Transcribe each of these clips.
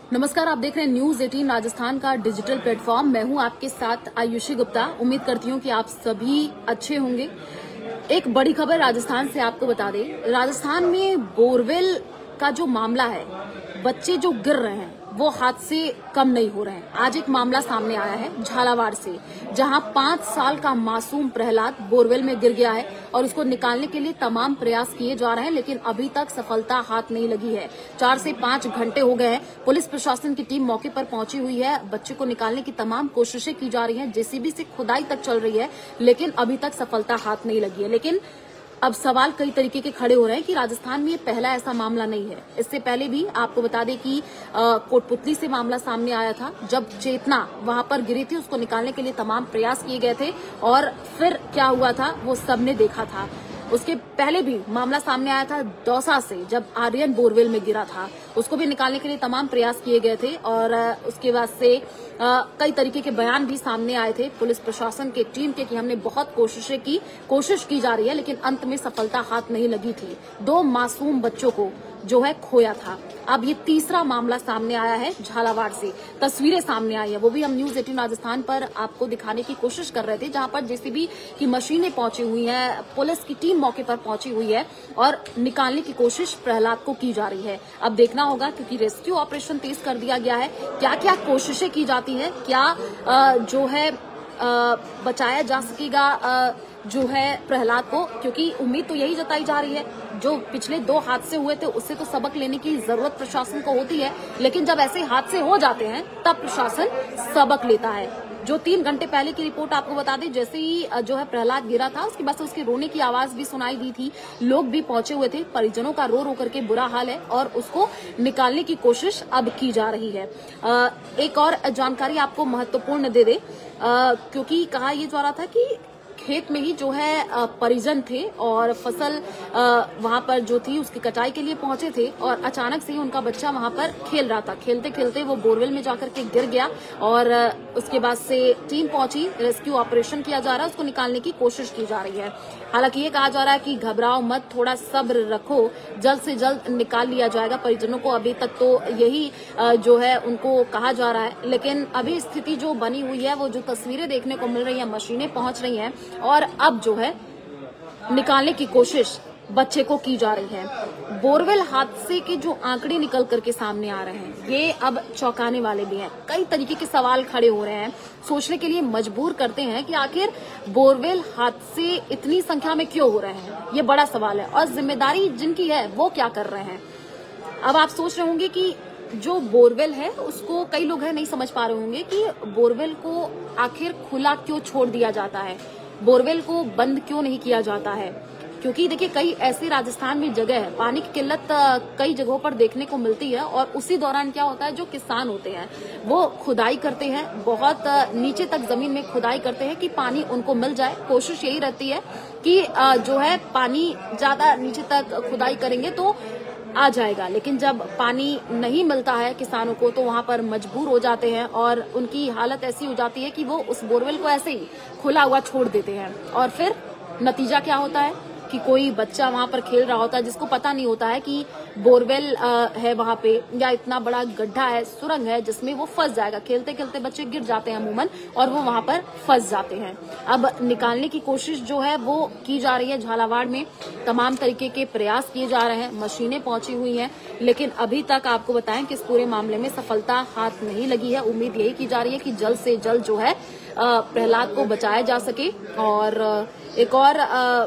नमस्कार, आप देख रहे हैं न्यूज 18 राजस्थान का डिजिटल प्लेटफॉर्म। मैं हूं आपके साथ आयुषी गुप्ता। उम्मीद करती हूं कि आप सभी अच्छे होंगे। एक बड़ी खबर राजस्थान से आपको बता दें। राजस्थान में बोरवेल का जो मामला है, बच्चे जो गिर रहे हैं वो हाथ से कम नहीं हो रहे हैं। आज एक मामला सामने आया है झालावाड़ से, जहां 5 साल का मासूम प्रहलाद बोरवेल में गिर गया है और उसको निकालने के लिए तमाम प्रयास किए जा रहे हैं, लेकिन अभी तक सफलता हाथ नहीं लगी है। 4 से 5 घंटे हो गए हैं। पुलिस प्रशासन की टीम मौके पर पहुंची हुई है। बच्चे को निकालने की तमाम कोशिशें की जा रही हैं। जेसीबी से खुदाई तक चल रही है, लेकिन अभी तक सफलता हाथ नहीं लगी है। लेकिन अब सवाल कई तरीके के खड़े हो रहे हैं कि राजस्थान में ये पहला ऐसा मामला नहीं है। इससे पहले भी आपको बता दें कि कोटपुतली से मामला सामने आया था, जब चेतना वहां पर गिरी थी। उसको निकालने के लिए तमाम प्रयास किए गए थे और फिर क्या हुआ था वो सबने देखा था। उसके पहले भी मामला सामने आया था दौसा से, जब आर्यन बोरवेल में गिरा था। उसको भी निकालने के लिए तमाम प्रयास किए गए थे और उसके बाद से कई तरीके के बयान भी सामने आए थे पुलिस प्रशासन के टीम के कि हमने बहुत कोशिश की जा रही है, लेकिन अंत में सफलता हाथ नहीं लगी थी। 2 मासूम बच्चों को जो है खोया था। अब ये तीसरा मामला सामने आया है झालावाड़ से। तस्वीरें सामने आई है, वो भी हम न्यूज 18 राजस्थान पर आपको दिखाने की कोशिश कर रहे थे, जहां पर जेसीबी की मशीनें पहुंची हुई हैं, पुलिस की टीम मौके पर पहुंची हुई है और निकालने की कोशिश प्रहलाद को की जा रही है। अब देखना होगा, क्योंकि रेस्क्यू ऑपरेशन तेज कर दिया गया है। क्या क्या कोशिशें की जाती है, क्या जो है बचाया जा सकेगा जो है प्रहलाद को, क्योंकि उम्मीद तो यही जताई जा रही है। जो पिछले 2 हादसे हुए थे उससे तो सबक लेने की जरूरत प्रशासन को होती है, लेकिन जब ऐसे हादसे हो जाते हैं तब प्रशासन सबक लेता है। जो 3 घंटे पहले की रिपोर्ट आपको बता दें, जैसे ही जो है प्रहलाद गिरा था उसके बाद से उसके रोने की आवाज भी सुनाई दी थी। लोग भी पहुंचे हुए थे। परिजनों का रो रो करके बुरा हाल है और उसको निकालने की कोशिश अब की जा रही है। एक और जानकारी आपको महत्वपूर्ण दे दे, क्योंकि कहा यह जा रहा था कि खेत में ही जो है परिजन थे और फसल वहां पर जो थी उसकी कटाई के लिए पहुंचे थे और अचानक से ही उनका बच्चा वहां पर खेल रहा था। खेलते खेलते वो बोरवेल में जाकर के गिर गया और उसके बाद से टीम पहुंची, रेस्क्यू ऑपरेशन किया जा रहा है, उसको निकालने की कोशिश की जा रही है। हालांकि ये कहा जा रहा है कि घबराओ मत, थोड़ा सब्र रखो, जल्द से जल्द निकाल लिया जाएगा परिजनों को। अभी तक तो यही जो है उनको कहा जा रहा है, लेकिन अभी स्थिति जो बनी हुई है, वो जो तस्वीरें देखने को मिल रही है, मशीनें पहुंच रही हैं और अब जो है निकालने की कोशिश बच्चे को की जा रही है। बोरवेल हादसे के जो आंकड़े निकल करके सामने आ रहे हैं, ये अब चौंकाने वाले भी हैं। कई तरीके के सवाल खड़े हो रहे हैं, सोचने के लिए मजबूर करते हैं कि आखिर बोरवेल हादसे इतनी संख्या में क्यों हो रहे हैं। ये बड़ा सवाल है और जिम्मेदारी जिनकी है वो क्या कर रहे हैं। अब आप सोच रहे होंगे कि जो बोरवेल है उसको, कई लोग हैं नहीं समझ पा रहे होंगे कि बोरवेल को आखिर खुला क्यों छोड़ दिया जाता है, बोरवेल को बंद क्यों नहीं किया जाता है। क्योंकि देखिए, कई ऐसे राजस्थान में जगह है, पानी की किल्लत कई जगहों पर देखने को मिलती है और उसी दौरान क्या होता है, जो किसान होते हैं वो खुदाई करते हैं, बहुत नीचे तक जमीन में खुदाई करते हैं कि पानी उनको मिल जाए। कोशिश यही रहती है कि जो है पानी ज्यादा नीचे तक खुदाई करेंगे तो आ जाएगा, लेकिन जब पानी नहीं मिलता है किसानों को तो वहां पर मजबूर हो जाते हैं और उनकी हालत ऐसी हो जाती है कि वो उस बोरवेल को ऐसे ही खुला हुआ छोड़ देते हैं। और फिर नतीजा क्या होता है कि कोई बच्चा वहां पर खेल रहा होता है, जिसको पता नहीं होता है कि बोरवेल है वहां पे, या इतना बड़ा गड्ढा है, सुरंग है, जिसमें वो फंस जाएगा। खेलते खेलते बच्चे गिर जाते हैं अमूमन और वो वहां पर फंस जाते हैं। अब निकालने की कोशिश जो है वो की जा रही है झालावाड़ में। तमाम तरीके के प्रयास किए जा रहे हैं, मशीनें पहुंची हुई हैं, लेकिन अभी तक आपको बताएं कि इस पूरे मामले में सफलता हाथ नहीं लगी है। उम्मीद यही की जा रही है कि जल्द से जल्द जो है प्रहलाद को बचाया जा सके। और एक और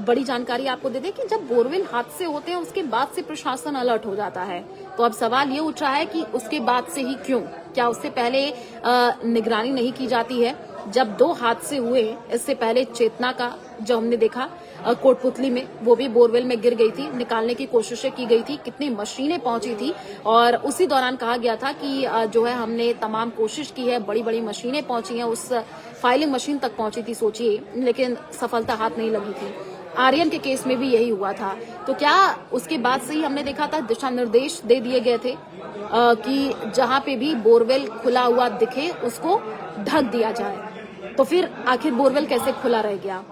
बड़ी जानकारी आपको दे दें कि जब बोरवेल हादसे होते हैं उसके बाद से प्रशासन अलर्ट हो जाता है, तो अब सवाल ये उठ रहा है कि उसके बाद से ही क्यों, क्या उससे पहले निगरानी नहीं की जाती है। जब 2 हादसे हुए, इससे पहले चेतना का जो हमने देखा कोटपुतली में, वो भी बोरवेल में गिर गई थी, निकालने की कोशिशें की गई थी, कितनी मशीनें पहुंची थी और उसी दौरान कहा गया था कि जो है हमने तमाम कोशिश की है, बड़ी बड़ी मशीनें पहुंची हैं, उस फाइलिंग मशीन तक पहुंची थी सोचिए, लेकिन सफलता हाथ नहीं लगी थी। आर्यन के केस में भी यही हुआ था। तो क्या उसके बाद से ही हमने देखा था दिशा निर्देश दे दिए गए थे कि जहां पे भी बोरवेल खुला हुआ दिखे उसको ढक दिया जाए, तो फिर आखिर बोरवेल कैसे खुला रह गया।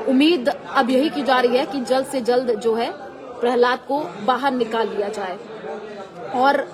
उम्मीद अब यही की जा रही है कि जल्द से जल्द जो है प्रहलाद को बाहर निकाल लिया जाए। और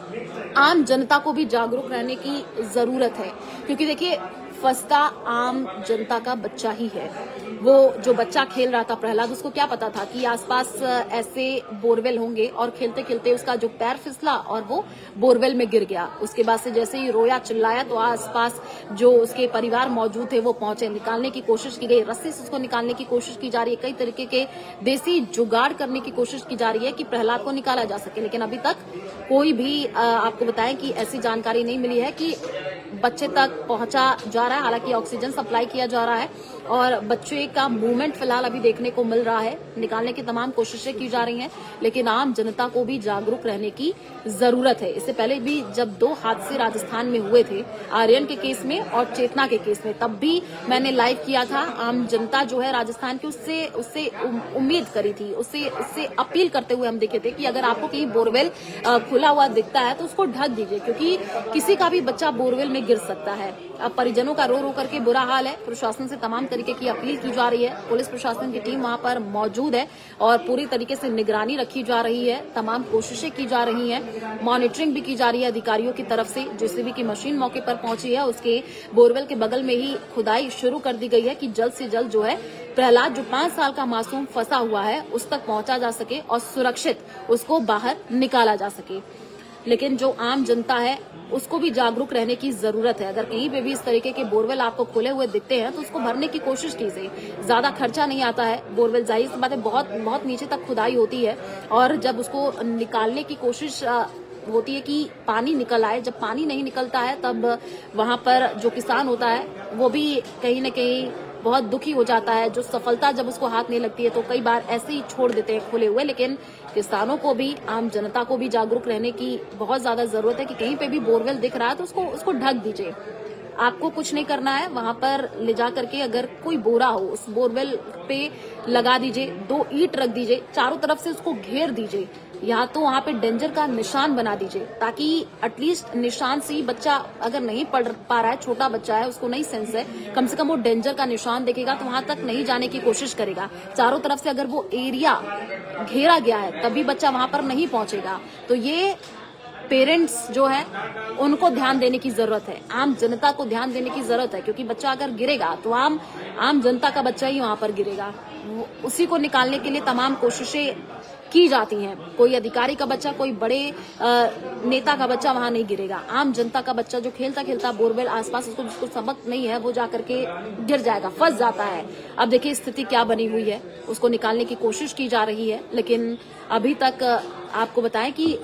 आम जनता को भी जागरूक रहने की जरूरत है, क्योंकि देखिए फंसता आम जनता का बच्चा ही है। वो जो बच्चा खेल रहा था प्रहलाद, उसको क्या पता था कि आसपास ऐसे बोरवेल होंगे, और खेलते खेलते उसका जो पैर फिसला और वो बोरवेल में गिर गया। उसके बाद से जैसे ही रोया चिल्लाया तो आसपास जो उसके परिवार मौजूद थे वो पहुंचे, निकालने की कोशिश की गई, रस्सी से उसको निकालने की कोशिश की जा रही है, कई तरीके के देसी जुगाड़ करने की कोशिश की जा रही है कि प्रहलाद को निकाला जा सके। लेकिन अभी तक कोई भी आपको बताएं कि ऐसी जानकारी नहीं मिली है कि बच्चे तक पहुंचा जा रहा है। हालांकि ऑक्सीजन सप्लाई किया जा रहा है और बच्चे का मूवमेंट फिलहाल अभी देखने को मिल रहा है, निकालने की तमाम कोशिशें की जा रही हैं, लेकिन आम जनता को भी जागरूक रहने की जरूरत है। इससे पहले भी जब 2 हादसे राजस्थान में हुए थे, आर्यन के केस में और चेतना के केस में, तब भी मैंने लाइव किया था। आम जनता जो है राजस्थान की उससे उम्मीद करी थी, उससे अपील करते हुए हम देखे थे कि अगर आपको कहीं बोरवेल खुला हुआ दिखता है तो उसको ढक दीजिए, क्योंकि किसी का भी बच्चा बोरवेल में गिर सकता है। अब परिजनों का रो रो करके बुरा हाल है। प्रशासन से तमाम तरीके की अपील की जा रही है। पुलिस प्रशासन की टीम वहां पर मौजूद है और पूरी तरीके से निगरानी रखी जा रही है, तमाम कोशिशें की जा रही हैं, मॉनिटरिंग भी की जा रही है अधिकारियों की तरफ से। जेसीबी की मशीन मौके पर पहुंची है, उसके बोरवेल के बगल में ही खुदाई शुरू कर दी गई है कि जल्द से जल्द जो है प्रहलाद जो 5 साल का मासूम फंसा हुआ है उस तक पहुंचा जा सके और सुरक्षित उसको बाहर निकाला जा सके। लेकिन जो आम जनता है उसको भी जागरूक रहने की जरूरत है। अगर कहीं पे भी इस तरीके के बोरवेल आपको खुले हुए दिखते हैं तो उसको भरने की कोशिश कीजिए। ज्यादा खर्चा नहीं आता है। बोरवेल जाहिर सी बात है बहुत नीचे तक खुदाई होती है और जब उसको निकालने की कोशिश होती है कि पानी निकल आए, जब पानी नहीं निकलता है तब वहां पर जो किसान होता है वो भी कहीं न कहीं बहुत दुखी हो जाता है। जो सफलता जब उसको हाथ नहीं लगती है तो कई बार ऐसे ही छोड़ देते हैं खुले हुए। लेकिन किसानों को भी, आम जनता को भी जागरूक रहने की बहुत ज्यादा जरूरत है कि कहीं पे भी बोरवेल दिख रहा है तो उसको ढक दीजिए। आपको कुछ नहीं करना है, वहां पर ले जा करके अगर कोई बोरा हो उस बोरवेल पे लगा दीजिए, 2 ईंट रख दीजिए, चारों तरफ से उसको घेर दीजिए, या तो वहां पे डेंजर का निशान बना दीजिए, ताकि एटलीस्ट निशान से ही बच्चा अगर नहीं पढ़ पा रहा है, छोटा बच्चा है, उसको नहीं सेंस है, कम से कम वो डेंजर का निशान देखेगा तो वहां तक नहीं जाने की कोशिश करेगा। चारों तरफ से अगर वो एरिया घेरा गया है तभी बच्चा वहां पर नहीं पहुंचेगा। तो ये पेरेंट्स जो है उनको ध्यान देने की जरूरत है, आम जनता को ध्यान देने की जरूरत है, क्योंकि बच्चा अगर गिरेगा तो आम जनता का बच्चा ही वहां पर गिरेगा। उसी को निकालने के लिए तमाम कोशिशें की जाती हैं। कोई अधिकारी का बच्चा, कोई बड़े नेता का बच्चा वहां नहीं गिरेगा। आम जनता का बच्चा जो खेलता खेलता बोरवेल आसपास उसको जिसको सबक नहीं है वो जाकर के गिर जाएगा, फंस जाता है। अब देखिए स्थिति क्या बनी हुई है, उसको निकालने की कोशिश की जा रही है, लेकिन अभी तक आपको बताएं कि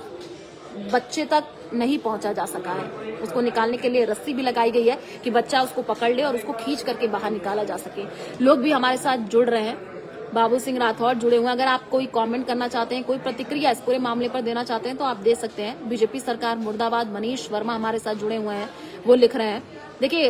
बच्चे तक नहीं पहुंचा जा सका है। उसको निकालने के लिए रस्सी भी लगाई गई है कि बच्चा उसको पकड़ ले और उसको खींच करके बाहर निकाला जा सके। लोग भी हमारे साथ जुड़ रहे हैं। बाबू सिंह राठौड़ जुड़े हुए हैं। अगर आप कोई कमेंट करना चाहते हैं, कोई प्रतिक्रिया इस पूरे मामले पर देना चाहते हैं तो आप दे सकते हैं। बीजेपी सरकार मुर्दाबाद मनीष वर्मा हमारे साथ जुड़े हुए हैं, वो लिख रहे हैं। देखिए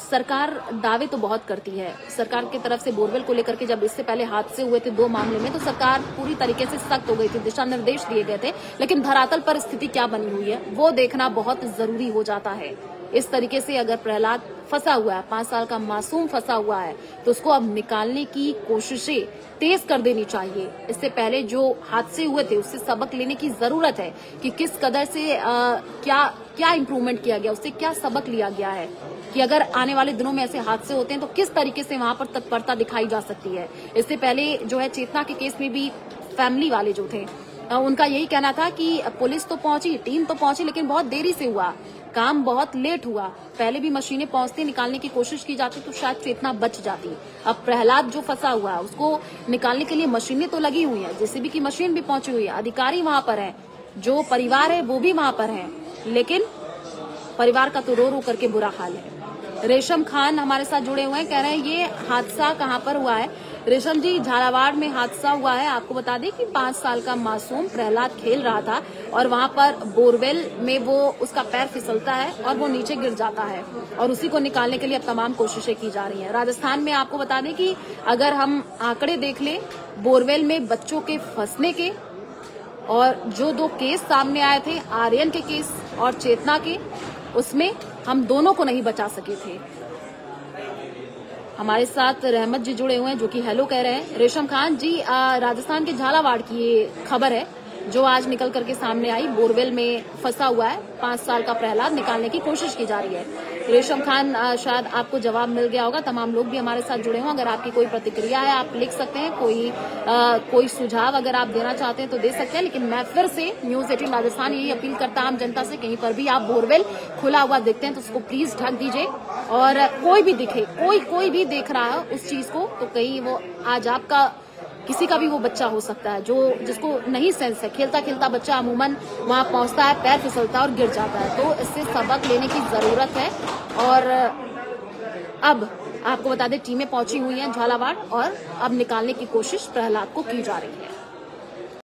सरकार दावे तो बहुत करती है। सरकार की तरफ से बोरवेल को लेकर के जब इससे पहले हादसे हुए थे 2 मामले में तो सरकार पूरी तरीके से सख्त हो गई थी, दिशा निर्देश दिए गए थे, लेकिन धरातल पर स्थिति क्या बनी हुई है वो देखना बहुत जरूरी हो जाता है। इस तरीके से अगर प्रहलाद फंसा हुआ है, 5 साल का मासूम फंसा हुआ है, तो उसको अब निकालने की कोशिशें तेज कर देनी चाहिए। इससे पहले जो हादसे हुए थे उससे सबक लेने की जरूरत है कि किस कदर से क्या इम्प्रूवमेंट किया गया, उससे क्या सबक लिया गया है कि अगर आने वाले दिनों में ऐसे हादसे होते हैं तो किस तरीके से वहां पर तत्परता दिखाई जा सकती है। इससे पहले जो है चेतना के केस में भी फैमिली वाले जो थे उनका यही कहना था कि पुलिस तो पहुंची, टीम तो पहुंची, लेकिन बहुत देरी से हुआ, काम बहुत लेट हुआ। पहले भी मशीनें पहुंचती, निकालने की कोशिश की जाती तो शायद चेतना बच जाती। अब प्रहलाद जो फंसा हुआ है उसको निकालने के लिए मशीनें तो लगी हुई हैं, जेसीबी की मशीन भी पहुंची हुई है, अधिकारी वहां पर है, जो परिवार है वो भी वहां पर है, लेकिन परिवार का तो रो रो करके बुरा हाल है। रेशम खान हमारे साथ जुड़े हुए हैं, कह रहे हैं ये हादसा कहाँ पर हुआ है। रेशम जी, झालावाड़ में हादसा हुआ है। आपको बता दें कि 5 साल का मासूम प्रहलाद खेल रहा था और वहां पर बोरवेल में वो उसका पैर फिसलता है और वो नीचे गिर जाता है और उसी को निकालने के लिए अब तमाम कोशिशें की जा रही हैं। राजस्थान में आपको बता दें कि अगर हम आंकड़े देख लें बोरवेल में बच्चों के फंसने के, और जो 2 केस सामने आए थे, आर्यन के केस और चेतना के, उसमें हम दोनों को नहीं बचा सके थे। हमारे साथ रहमत जी जुड़े हुए हैं जो कि हेलो कह रहे हैं। रेशम खान जी, राजस्थान के झालावाड़ की ये खबर है जो आज निकल करके सामने आई। बोरवेल में फंसा हुआ है 5 साल का प्रहलाद, निकालने की कोशिश की जा रही है। रेशम खान, शायद आपको जवाब मिल गया होगा। तमाम लोग भी हमारे साथ जुड़े हों। अगर आपकी कोई प्रतिक्रिया है आप लिख सकते हैं, कोई सुझाव अगर आप देना चाहते हैं तो दे सकते हैं। लेकिन मैं फिर से न्यूज 18 राजस्थान यही अपील करता आम जनता से, कहीं पर भी आप बोरवेल खुला हुआ देखते हैं तो उसको प्लीज ढक दीजिए। और कोई भी दिखे, कोई भी देख रहा है उस चीज को, तो कहीं वो आज आपका किसी का भी वो बच्चा हो सकता है जो जिसको नहीं सेंस है। खेलता खेलता बच्चा अमूमन वहां पहुंचता है, पैर फिसलता है और गिर जाता है। तो इससे सबक लेने की जरूरत है। और अब आपको बता दें टीमें पहुंची हुई हैं झालावाड़ और अब निकालने की कोशिश प्रहलाद को की जा रही है।